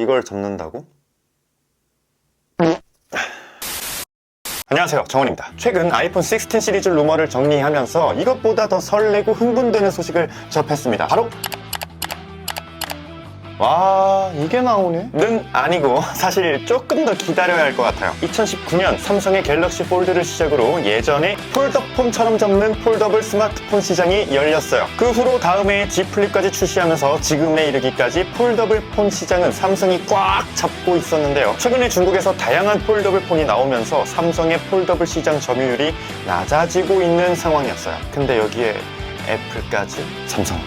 이걸 접는다고? 안녕하세요, 정원입니다. 최근 아이폰 16 시리즈 루머를 정리하면서 이것보다 더 설레고 흥분되는 소식을 접했습니다. 바로 와, 이게 나오네? 는 아니고 사실 조금 더 기다려야 할 것 같아요. 2019년 삼성의 갤럭시 폴드를 시작으로 예전에 폴더폰처럼 접는 폴더블 스마트폰 시장이 열렸어요. 그 후로 다음 해에 Z 플립까지 출시하면서 지금에 이르기까지 폴더블 폰 시장은 삼성이 꽉 잡고 있었는데요. 최근에 중국에서 다양한 폴더블 폰이 나오면서 삼성의 폴더블 시장 점유율이 낮아지고 있는 상황이었어요. 근데 여기에 애플까지? 삼성,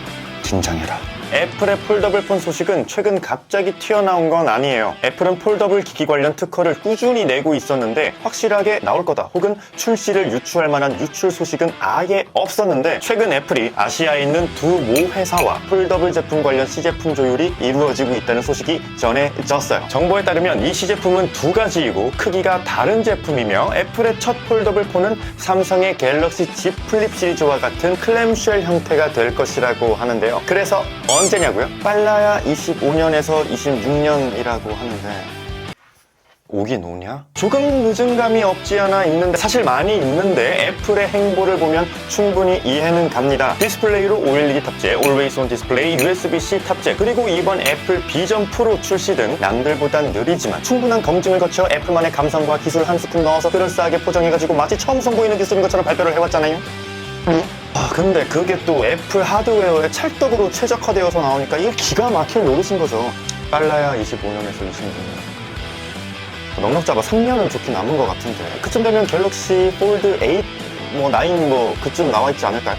진정해라. 애플의 폴더블 폰 소식은 최근 갑자기 튀어나온 건 아니에요. 애플은 폴더블 기기 관련 특허를 꾸준히 내고 있었는데 확실하게 나올 거다 혹은 출시를 유추할 만한 유출 소식은 아예 없었는데 최근 애플이 아시아에 있는 두 모 회사와 폴더블 제품 관련 시제품 조율이 이루어지고 있다는 소식이 전해졌어요. 정보에 따르면 이 시제품은 두 가지이고 크기가 다른 제품이며 애플의 첫 폴더블 폰은 삼성의 갤럭시 Z 플립 시리즈와 같은 클램쉘 형태가 될 것이라고 하는데요. 그래서 언제냐고요? 빨라야 25년에서 26년이라고 하는데 오긴 오냐? 조금 늦은 감이 없지 않아 있는데 사실 많이 있는데 애플의 행보를 보면 충분히 이해는 갑니다. 디스플레이로 OLED 탑재, Always On 디스플레이, USB-C 탑재, 그리고 이번 애플 비전 프로 출시 등 남들보단 느리지만 충분한 검증을 거쳐 애플만의 감성과 기술 한 스푼 넣어서 그럴싸하게 포장해가지고 마치 처음 선보이는 기술인 것처럼 발표를 해왔잖아요? 근데 그게 또 애플 하드웨어에 찰떡으로 최적화되어서 나오니까 이거 기가 막힐 노릇인 거죠. 빨라야 25년에서 26년. 넉넉 잡아 3년은 좋긴 남은 것 같은데 그쯤 되면 갤럭시 폴드 8, 9 그쯤 나와 있지 않을까요?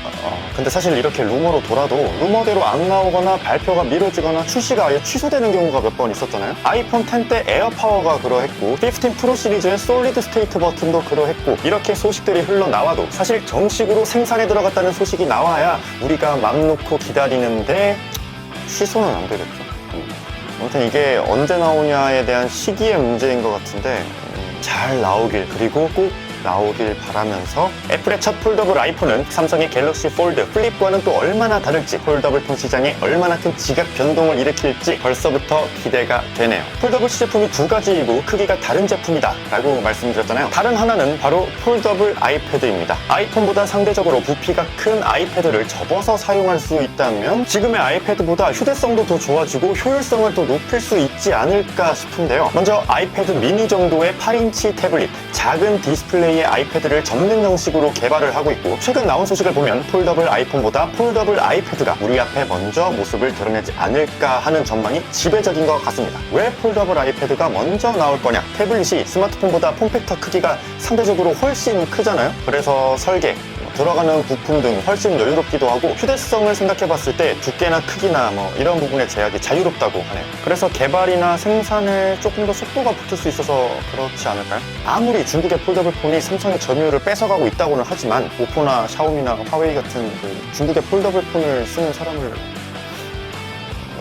근데 사실 이렇게 루머로 돌아도 루머대로 안 나오거나 발표가 미뤄지거나 출시가 아예 취소되는 경우가 몇 번 있었잖아요. 아이폰 X 때 에어파워가 그러했고 15 프로 시리즈의 솔리드 스테이트 버튼도 그러했고 이렇게 소식들이 흘러나와도 사실 정식으로 생산에 들어갔다는 소식이 나와야 우리가 맘 놓고 기다리는데 취소는 안 되겠죠. 아무튼 이게 언제 나오냐에 대한 시기의 문제인 것 같은데 잘 나오길, 그리고 꼭 나오길 바라면서 애플의 첫 폴더블 아이폰은 삼성의 갤럭시 폴드 플립과는 또 얼마나 다를지, 폴더블 폰 시장에 얼마나 큰 지각 변동을 일으킬지 벌써부터 기대가 되네요. 폴더블 시제품이 두 가지이고 크기가 다른 제품이다 라고 말씀드렸잖아요. 다른 하나는 바로 폴더블 아이패드입니다. 아이폰보다 상대적으로 부피가 큰 아이패드를 접어서 사용할 수 있다면 지금의 아이패드보다 휴대성도 더 좋아지고 효율성을 더 높일 수 있지 않을까 싶은데요. 먼저 아이패드 미니 정도의 8인치 태블릿, 작은 디스플레이의 아이패드를 접는 형식으로 개발을 하고 있고 최근 나온 소식을 보면 폴더블 아이폰보다 폴더블 아이패드가 우리 앞에 먼저 모습을 드러내지 않을까 하는 전망이 지배적인 것 같습니다. 왜 폴더블 아이패드가 먼저 나올 거냐? 태블릿이 스마트폰보다 폼팩터 크기가 상대적으로 훨씬 크잖아요. 그래서 설계, 들어가는 부품 등 훨씬 여유롭기도 하고 휴대성을 생각해봤을 때 두께나 크기나 이런 부분의 제약이 자유롭다고 하네요. 그래서 개발이나 생산에 조금 더 속도가 붙을 수 있어서 그렇지 않을까요? 아무리 중국의 폴더블 폰이 삼성의 점유율을 뺏어가고 있다고는 하지만 오포나 샤오미나 화웨이 같은 중국의 폴더블 폰을 쓰는 사람을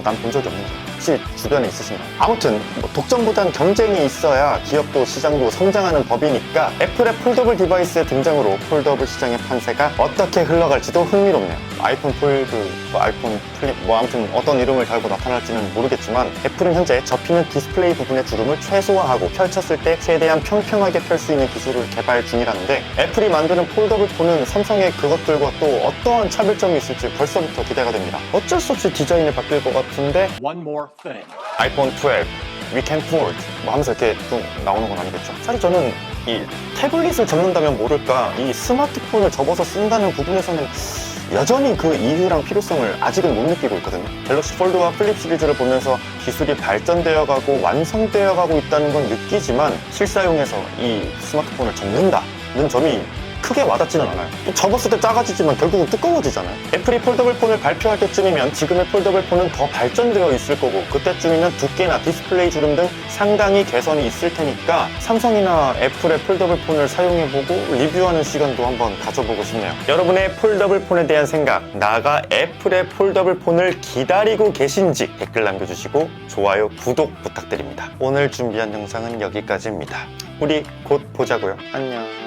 난 본 적이 없는데 혹시 주변에 있으신가요? 아무튼 독점보단 경쟁이 있어야 기업도 시장도 성장하는 법이니까 애플의 폴더블 디바이스의 등장으로 폴더블 시장의 판세가 어떻게 흘러갈지도 흥미롭네요. 아이폰 폴드, 아이폰 플립, 아무튼 어떤 이름을 달고 나타날지는 모르겠지만 애플은 현재 접히는 디스플레이 부분의 주름을 최소화하고 펼쳤을 때 최대한 평평하게 펼 수 있는 기술을 개발 중이라는데 애플이 만드는 폴더블 폰은 삼성의 그것들과 또 어떠한 차별점이 있을지 벌써부터 기대가 됩니다. 어쩔 수 없이 디자인이 바뀔 것 같은데 One more thing. 아이폰 12, We can afford 하면서 이렇게 좀 나오는 건 아니겠죠. 사실 저는 이 태블릿을 접는다면 모를까 이 스마트폰을 접어서 쓴다는 부분에서는 여전히 그 이유랑 필요성을 아직은 못 느끼고 있거든요. 갤럭시 폴드와 플립 시리즈를 보면서 기술이 발전되어 가고 완성되어 가고 있다는 건 느끼지만 실사용에서 이 스마트폰을 접는다는 점이 크게 와닿지는 않아요. 또 접었을 때 작아지지만 결국은 두꺼워지잖아요. 애플이 폴더블 폰을 발표할 때쯤이면 지금의 폴더블 폰은 더 발전되어 있을 거고 그때쯤이면 두께나 디스플레이 주름 등 상당히 개선이 있을 테니까 삼성이나 애플의 폴더블 폰을 사용해보고 리뷰하는 시간도 한번 가져보고 싶네요. 여러분의 폴더블 폰에 대한 생각, 나아가 애플의 폴더블 폰을 기다리고 계신지 댓글 남겨주시고 좋아요, 구독 부탁드립니다. 오늘 준비한 영상은 여기까지입니다. 우리 곧 보자고요. 안녕.